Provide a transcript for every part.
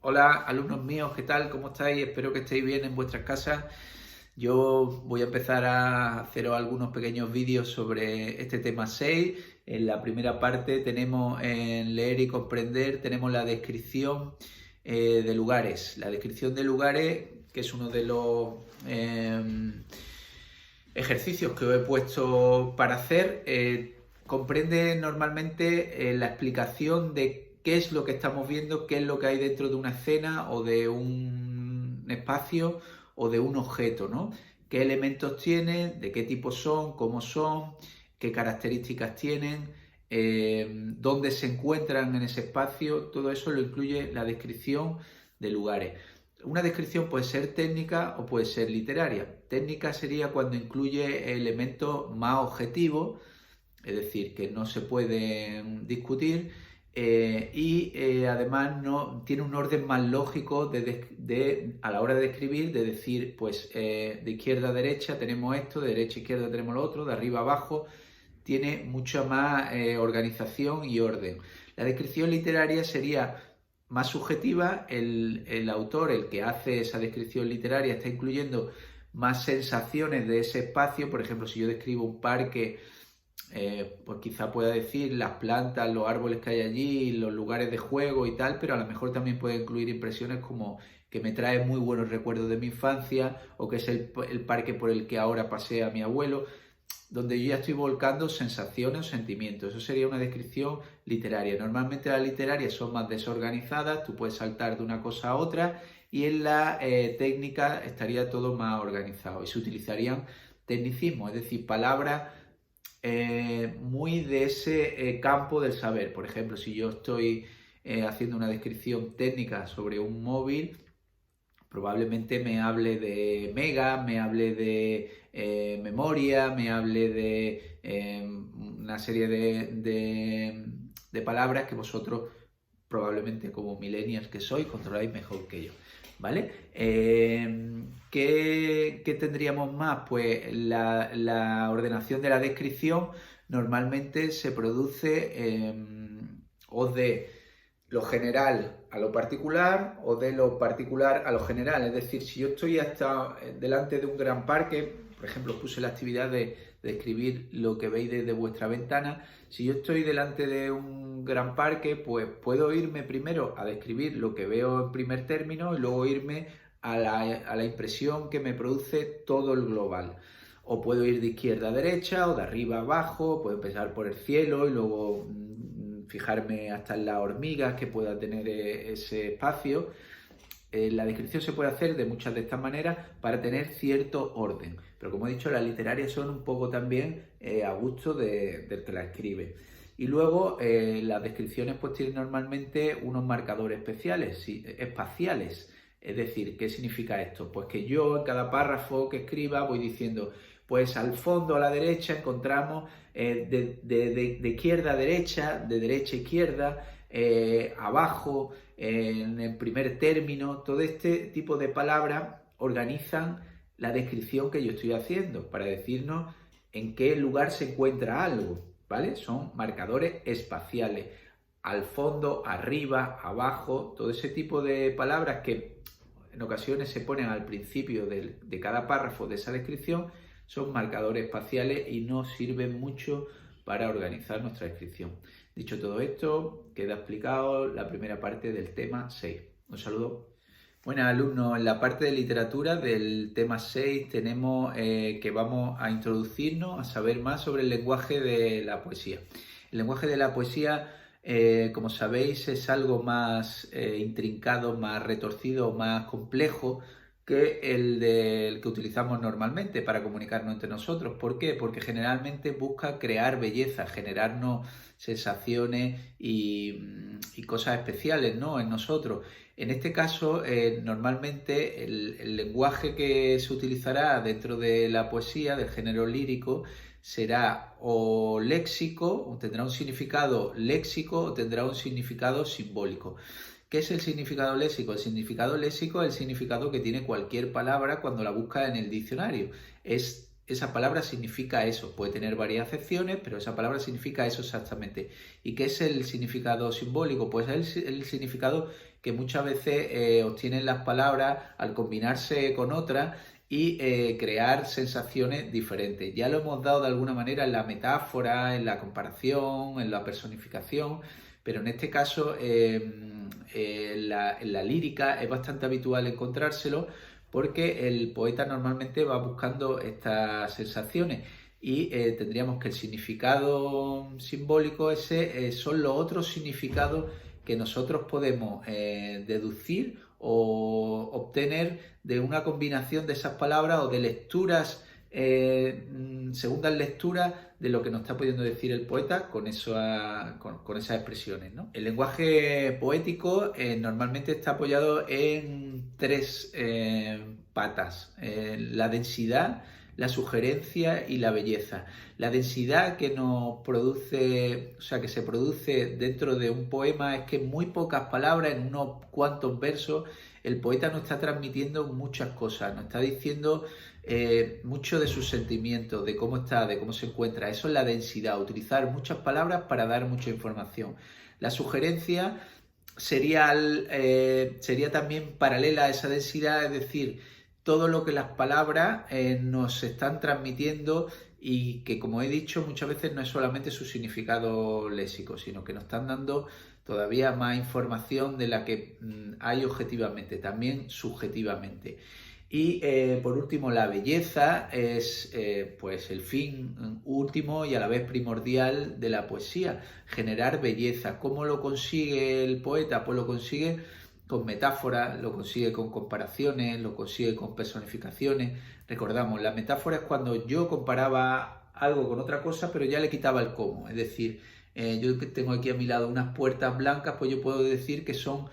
Hola, alumnos míos, ¿qué tal? ¿Cómo estáis? Espero que estéis bien en vuestras casas. Yo voy a empezar a haceros algunos pequeños vídeos sobre este tema 6. En la primera parte tenemos en leer y comprender, tenemos la descripción de lugares. La descripción de lugares, que es uno de los ejercicios que os he puesto para hacer, comprende normalmente la explicación de qué es lo que estamos viendo, qué es lo que hay dentro de una escena o de un espacio o de un objeto, ¿no? ¿Qué elementos tiene? ¿De qué tipo son? ¿Cómo son? ¿Qué características tienen? ¿Dónde se encuentran en ese espacio? Todo eso lo incluye la descripción de lugares. Una descripción puede ser técnica o puede ser literaria. Técnica sería cuando incluye elementos más objetivos, es decir, que no se pueden discutir además no, tiene un orden más lógico a la hora de describir, de decir, pues de izquierda a derecha tenemos esto, de derecha a izquierda tenemos lo otro, de arriba a abajo, tiene mucha más organización y orden. La descripción literaria sería más subjetiva, el autor, el que hace esa descripción literaria, está incluyendo más sensaciones de ese espacio. Por ejemplo, si yo describo un parque, pues quizá pueda decir las plantas, los árboles que hay allí, los lugares de juego y tal, pero a lo mejor también puede incluir impresiones como que me trae muy buenos recuerdos de mi infancia o que es el parque por el que ahora pasea mi abuelo, donde yo ya estoy volcando sensaciones o sentimientos. Eso sería una descripción literaria. Normalmente las literarias son más desorganizadas, tú puedes saltar de una cosa a otra, y en la técnica estaría todo más organizado y se utilizarían tecnicismos, es decir, palabras muy de ese campo del saber. Por ejemplo, si yo estoy haciendo una descripción técnica sobre un móvil, probablemente me hable de mega, me hable de memoria, me hable de una serie de palabras que vosotros probablemente como millennials que sois controláis mejor que yo, ¿vale? ¿Qué tendríamos más? Pues la ordenación de la descripción normalmente se produce o de lo general a lo particular o de lo particular a lo general. Es decir, si yo estoy hasta delante de un gran parque, por ejemplo, os puse la actividad de escribir lo que veis desde vuestra ventana. Si yo estoy delante de un gran parque, pues puedo irme primero a describir lo que veo en primer término y luego irme a la impresión que me produce todo el global. O puedo ir de izquierda a derecha o de arriba a abajo, puedo empezar por el cielo y luego fijarme hasta en las hormigas que pueda tener ese espacio. La descripción se puede hacer de muchas de estas maneras para tener cierto orden, pero como he dicho, las literarias son un poco también a gusto del que la escribe. Y luego las descripciones pues tienen normalmente unos marcadores espaciales. Es decir, ¿qué significa esto? Pues que yo en cada párrafo que escriba voy diciendo, pues al fondo a la derecha encontramos de izquierda a derecha, de derecha a izquierda, abajo, en el primer término. Todo este tipo de palabras organizan la descripción que yo estoy haciendo para decirnos en qué lugar se encuentra algo, ¿vale? Son marcadores espaciales. Al fondo, arriba, abajo, todo ese tipo de palabras que en ocasiones se ponen al principio de cada párrafo de esa descripción son marcadores espaciales y nos sirven mucho para organizar nuestra descripción. Dicho todo esto, queda explicado la primera parte del tema 6. Un saludo. Bueno, alumnos, en la parte de literatura del tema 6 tenemos que vamos a introducirnos a saber más sobre el lenguaje de la poesía. El lenguaje de la poesía, como sabéis, es algo más intrincado, más retorcido, más complejo que el que utilizamos normalmente para comunicarnos entre nosotros. ¿Por qué? Porque generalmente busca crear belleza, generarnos sensaciones y cosas especiales, ¿no?, en nosotros. En este caso, normalmente el lenguaje que se utilizará dentro de la poesía, del género lírico, será o léxico, o tendrá un significado léxico o tendrá un significado simbólico. ¿Qué es el significado léxico? El significado léxico es el significado que tiene cualquier palabra cuando la buscas en el diccionario. Es esa palabra significa eso. Puede tener varias acepciones, pero esa palabra significa eso exactamente. ¿Y qué es el significado simbólico? Pues es el significado que muchas veces obtienen las palabras al combinarse con otras y crear sensaciones diferentes. Ya lo hemos dado de alguna manera en la metáfora, en la comparación, en la personificación, pero en este caso en la lírica es bastante habitual encontrárselo, porque el poeta normalmente va buscando estas sensaciones y tendríamos que el significado simbólico ese son los otros significados que nosotros podemos deducir o obtener de una combinación de esas palabras o de lecturas, segundas lecturas de lo que nos está pudiendo decir el poeta con esas expresiones, ¿no? El lenguaje poético normalmente está apoyado en tres patas: la densidad, la sugerencia y la belleza. La densidad que nos produce, o sea, que se produce dentro de un poema, es que en muy pocas palabras, en unos cuantos versos, el poeta nos está transmitiendo muchas cosas, nos está diciendo mucho de sus sentimientos, de cómo está, de cómo se encuentra. Eso es la densidad, utilizar muchas palabras para dar mucha información. La sugerencia sería también paralela a esa densidad, es decir, todo lo que las palabras nos están transmitiendo y que, como he dicho, muchas veces no es solamente su significado léxico, sino que nos están dando todavía más información de la que hay objetivamente, también subjetivamente. Y por último, la belleza es pues el fin último y a la vez primordial de la poesía: generar belleza. ¿Cómo lo consigue el poeta? Pues lo consigue con metáforas, lo consigue con comparaciones, lo consigue con personificaciones. Recordamos, la metáfora es cuando yo comparaba algo con otra cosa, pero ya le quitaba el cómo. Es decir, yo que tengo aquí a mi lado unas puertas blancas, pues yo puedo decir que son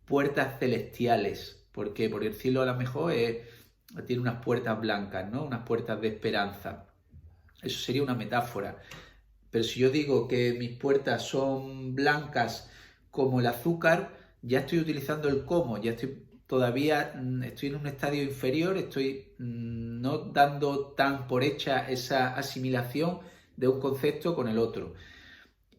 puertas celestiales. ¿Por qué? Porque el cielo a lo mejor tiene unas puertas blancas, ¿no? Unas puertas de esperanza. Eso sería una metáfora. Pero si yo digo que mis puertas son blancas como el azúcar, ya estoy utilizando el cómo, ya estoy todavía estoy en un estadio inferior, estoy no dando tan por hecha esa asimilación de un concepto con el otro.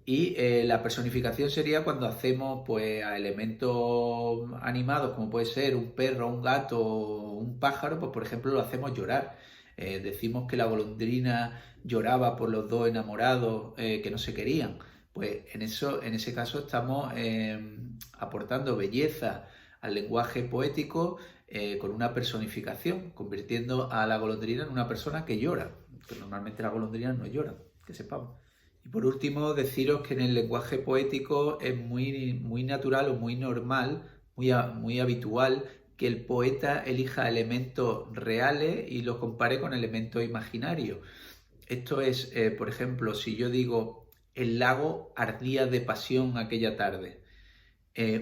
Y la personificación sería cuando hacemos pues a elementos animados, como puede ser un perro, un gato, un pájaro, pues por ejemplo lo hacemos llorar. Decimos que la golondrina lloraba por los dos enamorados que no se querían. Pues en ese caso estamos aportando belleza al lenguaje poético con una personificación, convirtiendo a la golondrina en una persona que llora, que normalmente las golondrinas no lloran, que sepamos. Y por último, deciros que en el lenguaje poético es muy natural o muy normal, muy habitual, que el poeta elija elementos reales y los compare con elementos imaginarios. Esto es, por ejemplo, si yo digo: el lago ardía de pasión aquella tarde.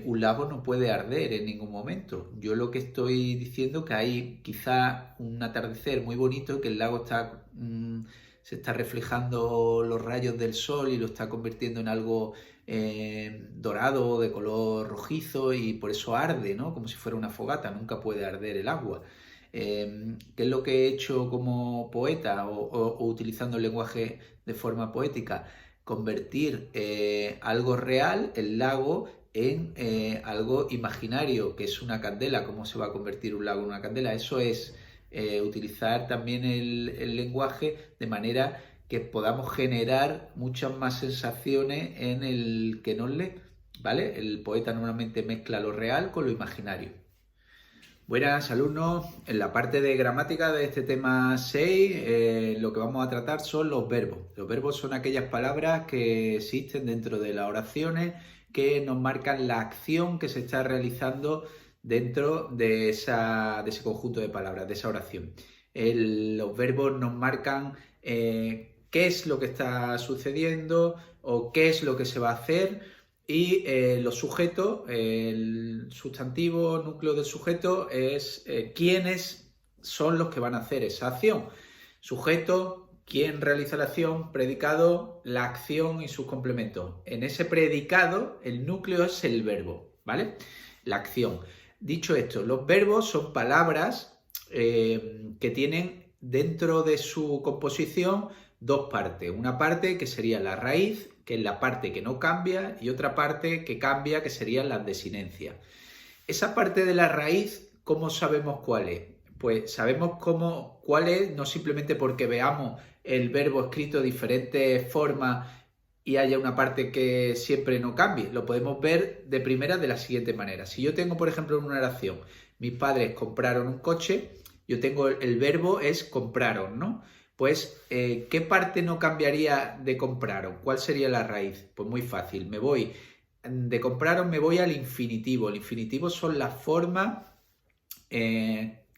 Un lago no puede arder en ningún momento. Yo lo que estoy diciendo es que hay quizá un atardecer muy bonito, que el lago se está reflejando los rayos del sol y lo está convirtiendo en algo dorado, de color rojizo, y por eso arde, ¿no? Como si fuera una fogata. Nunca puede arder el agua. ¿Qué es lo que he hecho como poeta o utilizando el lenguaje de forma poética? Convertir algo real, el lago, en algo imaginario, que es una candela. ¿Cómo se va a convertir un lago en una candela? Eso es utilizar también el lenguaje de manera que podamos generar muchas más sensaciones en el que nos lee, ¿vale? El poeta normalmente mezcla lo real con lo imaginario. Buenas, alumnos. En la parte de gramática de este tema 6, lo que vamos a tratar son los verbos. Los verbos son aquellas palabras que existen dentro de las oraciones que nos marcan la acción que se está realizando dentro de ese conjunto de palabras, de esa oración. Los verbos nos marcan qué es lo que está sucediendo o qué es lo que se va a hacer. Y los sujetos, el sustantivo núcleo del sujeto es quiénes son los que van a hacer esa acción. Sujeto, quién realiza la acción; predicado, la acción y sus complementos. En ese predicado, el núcleo es el verbo, ¿vale? La acción. Dicho esto, los verbos son palabras que tienen dentro de su composición dos partes. Una parte que sería la raíz, que es la parte que no cambia, y otra parte que cambia, que serían las desinencias. Esa parte de la raíz, ¿cómo sabemos cuál es? Pues sabemos cuál es, no simplemente porque veamos el verbo escrito de diferentes formas y haya una parte que siempre no cambie. Lo podemos ver de primera de la siguiente manera. Si yo tengo, por ejemplo, en una oración, mis padres compraron un coche, yo tengo el verbo es compraron, ¿no? Pues, ¿qué parte no cambiaría de compraron? ¿Cuál sería la raíz? Pues muy fácil, de compraron me voy al infinitivo. El infinitivo son las formas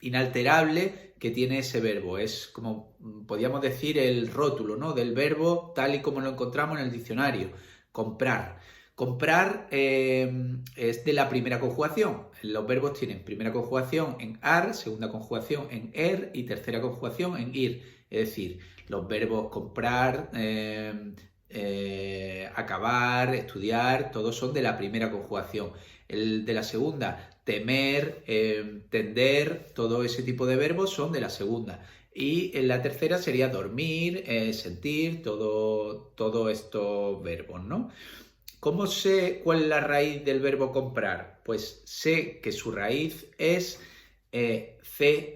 inalterable que tiene ese verbo. Es como, podríamos decir, el rótulo, ¿no?, del verbo tal y como lo encontramos en el diccionario. Comprar. Comprar es de la primera conjugación. Los verbos tienen primera conjugación en ar, segunda conjugación en er y tercera conjugación en ir. Es decir, los verbos comprar, acabar, estudiar, todos son de la primera conjugación. El de la segunda, temer, tender, todo ese tipo de verbos son de la segunda. Y en la tercera sería dormir, sentir, todo estos verbos, ¿no? ¿Cómo sé cuál es la raíz del verbo comprar? Pues sé que su raíz es C-O-M-P-R,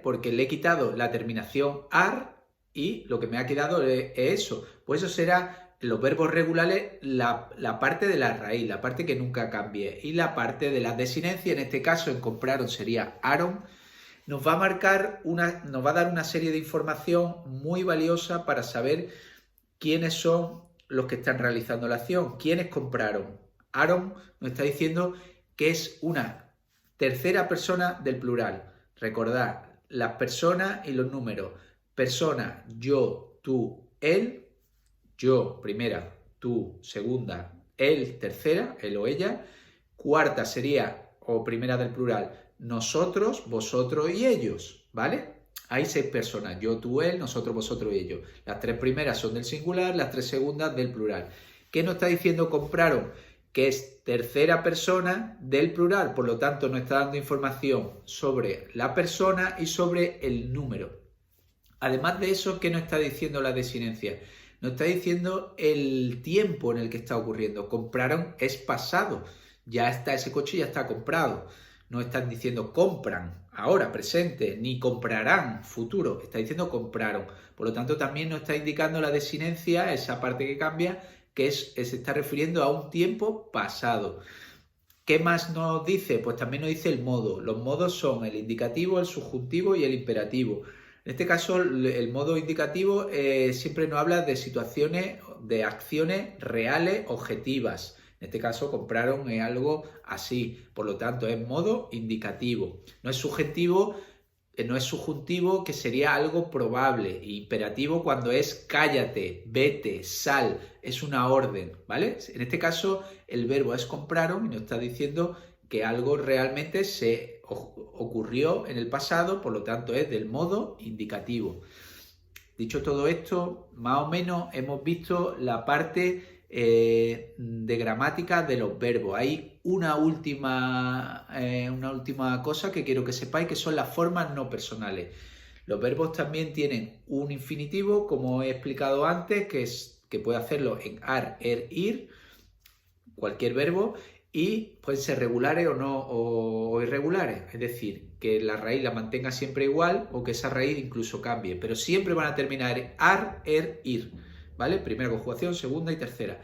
porque le he quitado la terminación ar y lo que me ha quedado es eso. Pues eso será los verbos regulares, la parte de la raíz, la parte que nunca cambie. Y la parte de la desinencia, en este caso en compraron sería aron, nos va a dar una serie de información muy valiosa para saber quiénes son los que están realizando la acción, quiénes compraron. Aaron nos está diciendo que es una tercera persona del plural. Recordad, las personas y los números. Persona, yo, tú, él. Yo, primera, tú, segunda, él, tercera, él o ella. Cuarta sería, o primera del plural, nosotros, vosotros y ellos, ¿vale? Hay 6 personas, yo, tú, él, nosotros, vosotros y ellos. Las 3 primeras son del singular, las 3 segundas del plural. ¿Qué nos está diciendo compraron? Que es tercera persona del plural, por lo tanto nos está dando información sobre la persona y sobre el número. Además de eso, ¿qué nos está diciendo la desinencia? Nos está diciendo el tiempo en el que está ocurriendo. Compraron es pasado, ya está ese coche, ya está comprado. No están diciendo compran, ahora, presente, ni comprarán, futuro. Está diciendo compraron. Por lo tanto, también nos está indicando la desinencia, esa parte que cambia, que se está refiriendo a un tiempo pasado. ¿Qué más nos dice? Pues también nos dice el modo. Los modos son el indicativo, el subjuntivo y el imperativo. En este caso, el modo indicativo siempre nos habla de situaciones, de acciones reales, objetivas. En este caso, compraron algo así. Por lo tanto, es modo indicativo. No es subjetivo, no es subjuntivo, que sería algo probable. Imperativo cuando es cállate, vete, sal. Es una orden, ¿vale? En este caso, el verbo es compraron y nos está diciendo que algo realmente se ocurrió en el pasado, por lo tanto es del modo indicativo. Dicho todo esto, más o menos hemos visto la parte de gramática de los verbos. Hay una última cosa que quiero que sepáis, que son las formas no personales. Los verbos también tienen un infinitivo, como he explicado antes, que puede hacerlo en ar, er, ir, cualquier verbo, y pueden ser regulares o no, o irregulares, es decir, que la raíz la mantenga siempre igual o que esa raíz incluso cambie, pero siempre van a terminar en ar, er, ir, ¿vale? Primera conjugación, segunda y tercera.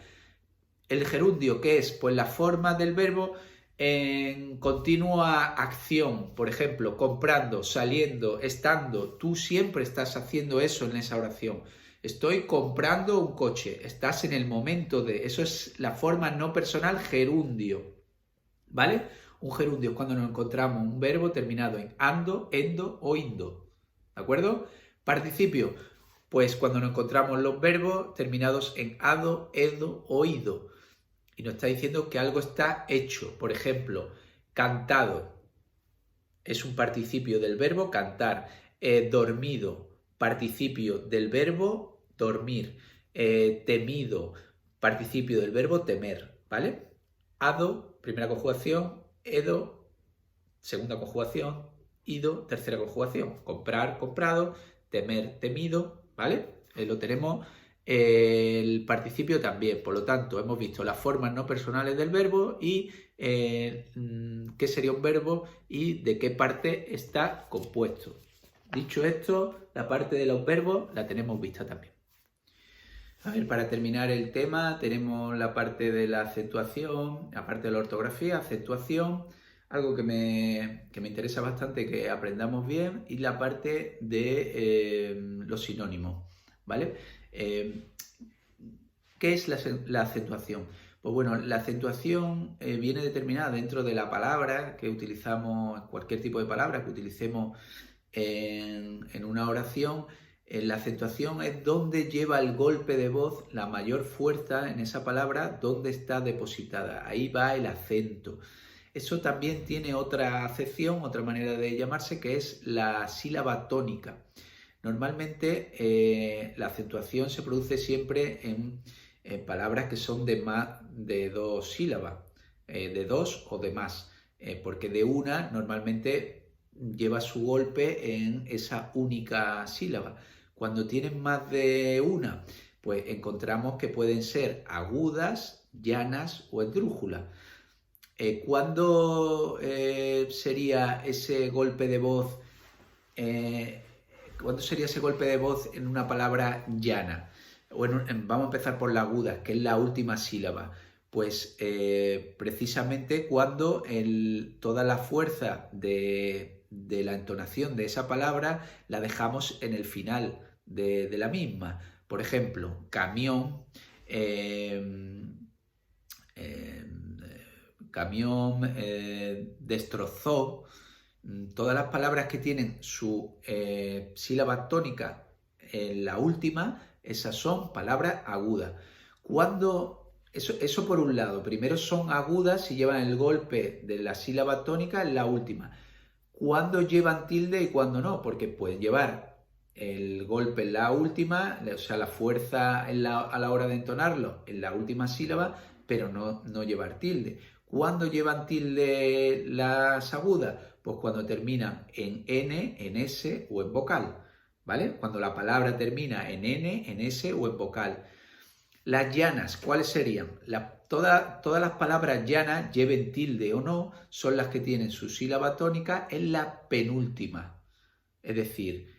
El gerundio, ¿qué es? Pues la forma del verbo en continua acción, por ejemplo, comprando, saliendo, estando, tú siempre estás haciendo eso en esa oración. Estoy comprando un coche, estás en el momento de... Eso es la forma no personal gerundio, ¿vale? Un gerundio es cuando nos encontramos un verbo terminado en ando, endo o indo, ¿de acuerdo? Participio, pues cuando nos encontramos los verbos terminados en ado, edo o ido. Y nos está diciendo que algo está hecho. Por ejemplo, cantado es un participio del verbo cantar. Dormido, participio del verbo dormir. Temido, participio del verbo temer, ¿vale? Ado, primera conjugación. Edo, segunda conjugación. ido, tercera conjugación. Comprar, comprado, temer, temido, ¿vale? Lo tenemos el participio también. Por lo tanto, hemos visto las formas no personales del verbo y qué sería un verbo y de qué parte está compuesto. Dicho esto, la parte de los verbos la tenemos vista también. A ver, para terminar el tema, tenemos la parte de la acentuación, la parte de la ortografía, acentuación, algo que me interesa bastante que aprendamos bien, y la parte de los sinónimos, ¿vale? ¿Qué es la acentuación? Pues bueno, la acentuación viene determinada dentro de la palabra que utilizamos, cualquier tipo de palabra que utilicemos en una oración. La acentuación es donde lleva el golpe de voz la mayor fuerza en esa palabra, donde está depositada. Ahí va el acento. Eso también tiene otra acepción, otra manera de llamarse, que es la sílaba tónica. Normalmente la acentuación se produce siempre en palabras que son de más de dos sílabas, de dos o de más, porque de una normalmente lleva su golpe en esa única sílaba. Cuando tienen más de una, pues encontramos que pueden ser agudas, llanas o esdrújulas. ¿Cuándo sería ese golpe de voz? ¿Cuándo sería ese golpe de voz en una palabra llana? Bueno, vamos a empezar por la aguda, que es la última sílaba. Pues precisamente cuando toda la fuerza de la entonación de esa palabra la dejamos en el final de la misma. Por ejemplo, camión, destrozó. Todas las palabras que tienen su sílaba tónica en la última, esas son palabras agudas. Eso por un lado, primero son agudas si llevan el golpe de la sílaba tónica en la última. ¿Cuándo llevan tilde y cuándo no? Porque pueden llevar el golpe en la última, o sea, la fuerza a la hora de entonarlo en la última sílaba, pero no llevar tilde. ¿Cuándo llevan tilde las agudas? Pues cuando terminan en N, en S o en vocal, ¿vale? Cuando la palabra termina en N, en S o en vocal. Las llanas, ¿cuáles serían? Todas las palabras llanas, lleven tilde o no, son las que tienen su sílaba tónica en la penúltima. Es decir,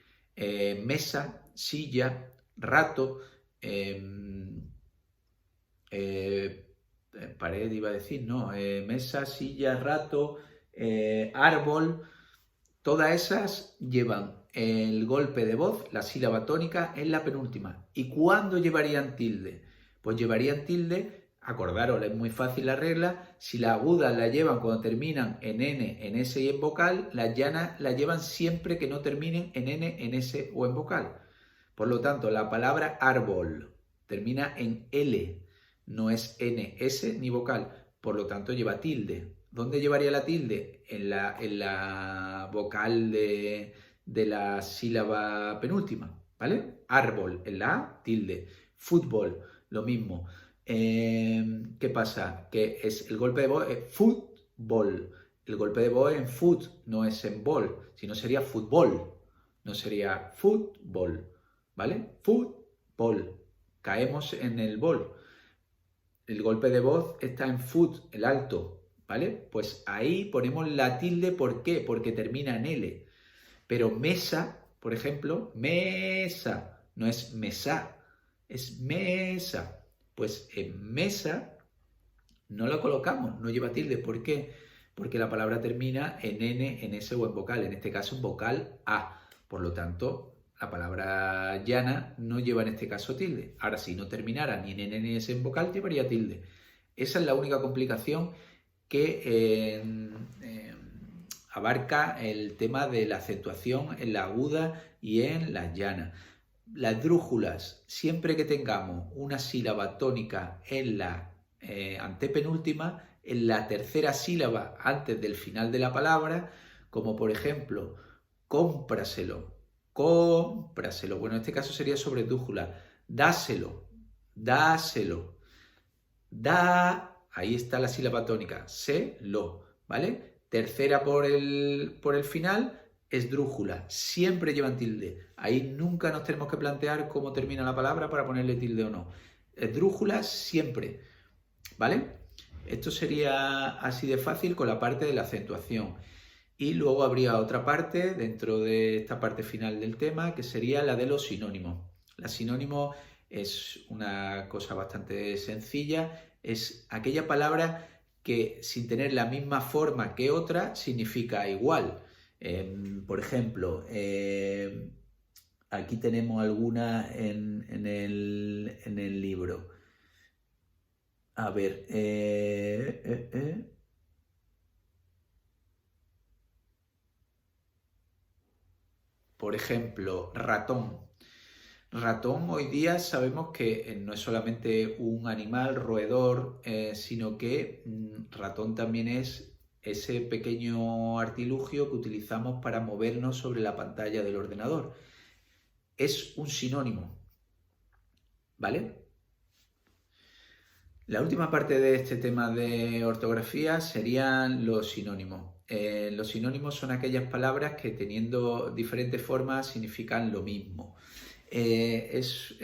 mesa, silla, rato, pared iba a decir, no, mesa, silla, rato, árbol, todas esas llevan el golpe de voz, la sílaba tónica, en la penúltima. ¿Y cuándo llevarían tilde? Pues llevarían tilde, acordaros, es muy fácil la regla, si las agudas la llevan cuando terminan en N, en S y en vocal, las llanas la llevan siempre que no terminen en N, en S o en vocal. Por lo tanto, la palabra árbol termina en L, no es N, S ni vocal, por lo tanto lleva tilde. ¿Dónde llevaría la tilde? En la vocal de la sílaba penúltima, ¿vale? Árbol, en la A, tilde. Fútbol, lo mismo. ¿Qué pasa? Que el golpe de voz es fútbol. El golpe de voz es en foot, no es en bol, sino sería fútbol, no sería fútbol, ¿vale? Fútbol. Caemos en el bol. El golpe de voz está en foot, el alto, ¿vale? Pues ahí ponemos la tilde, ¿por qué? Porque termina en L. Pero mesa, por ejemplo, mesa, no es mesa, es mesa. Pues en mesa no lo colocamos, no lleva tilde. ¿Por qué? Porque la palabra termina en N, en S o en vocal, en este caso en vocal A. Por lo tanto, la palabra llana no lleva en este caso tilde. Ahora, si no terminara ni en N ni en S en vocal, llevaría tilde. Esa es la única complicación que abarca el tema de la acentuación en la aguda y en las llanas. Las drújulas, siempre que tengamos una sílaba tónica en la antepenúltima, en la tercera sílaba antes del final de la palabra, como por ejemplo, cómpraselo, cómpraselo. Bueno, en este caso sería sobre drújula. Dáselo, dáselo, da, ahí está la sílaba tónica, se, lo, ¿vale? Tercera por el final, esdrújula, siempre llevan tilde. Ahí nunca nos tenemos que plantear cómo termina la palabra para ponerle tilde o no. Esdrújula siempre, ¿vale? Esto sería así de fácil con la parte de la acentuación. Y luego habría otra parte dentro de esta parte final del tema que sería la de los sinónimos. La sinónimo es una cosa bastante sencilla, es aquella palabra que sin tener la misma forma que otra significa igual. Por ejemplo, aquí tenemos alguna en el libro. A ver, por ejemplo, ratón. Ratón hoy día sabemos que no es solamente un animal roedor, sino que ratón también es ese pequeño artilugio que utilizamos para movernos sobre la pantalla del ordenador. Es un sinónimo, ¿vale? La última parte de este tema de ortografía serían los sinónimos. Los sinónimos son aquellas palabras que teniendo diferentes formas significan lo mismo. Es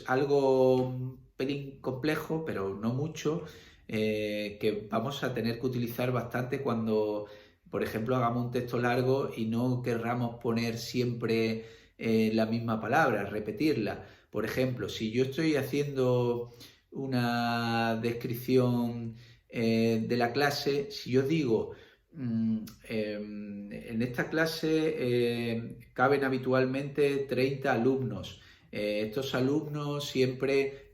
algo un pelín complejo, pero no mucho, que vamos a tener que utilizar bastante cuando, por ejemplo, hagamos un texto largo y no querramos poner siempre la misma palabra, repetirla. Por ejemplo, si yo estoy haciendo una descripción de la clase, si yo digo en esta clase caben habitualmente 30 alumnos. Estos alumnos siempre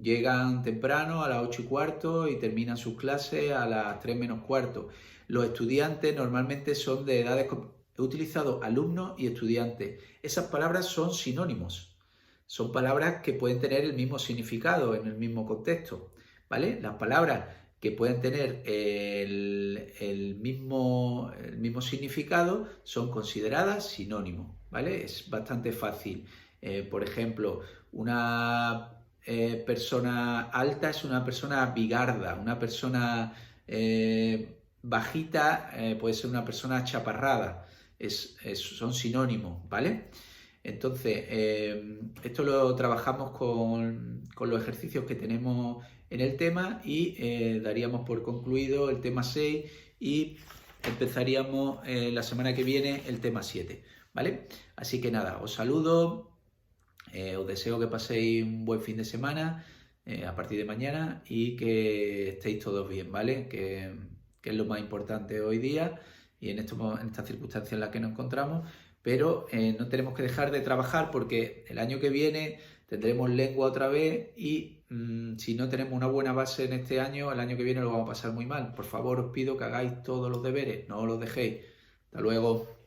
llegan temprano a las 8:15 y terminan sus clases a las 3 menos cuarto. Los estudiantes normalmente son de edades... He utilizado alumnos y estudiantes. Esas palabras son sinónimos. Son palabras que pueden tener el mismo significado en el mismo contexto, ¿vale? Las palabras que pueden tener el mismo significado son consideradas sinónimos, ¿vale? Es bastante fácil. Por ejemplo, una persona alta es una persona bigarda, una persona bajita puede ser una persona chaparrada, son sinónimos, ¿vale? Entonces, esto lo trabajamos con los ejercicios que tenemos en el tema y daríamos por concluido el tema 6 y empezaríamos la semana que viene el tema 7, ¿vale? Así que nada, os saludo, os deseo que paséis un buen fin de semana a partir de mañana y que estéis todos bien, ¿vale? Que es lo más importante hoy día y en estas circunstancias en las que nos encontramos, pero no tenemos que dejar de trabajar porque el año que viene tendremos lengua otra vez y si no tenemos una buena base en este año, el año que viene lo vamos a pasar muy mal. Por favor, os pido que hagáis todos los deberes, no los dejéis. Hasta luego.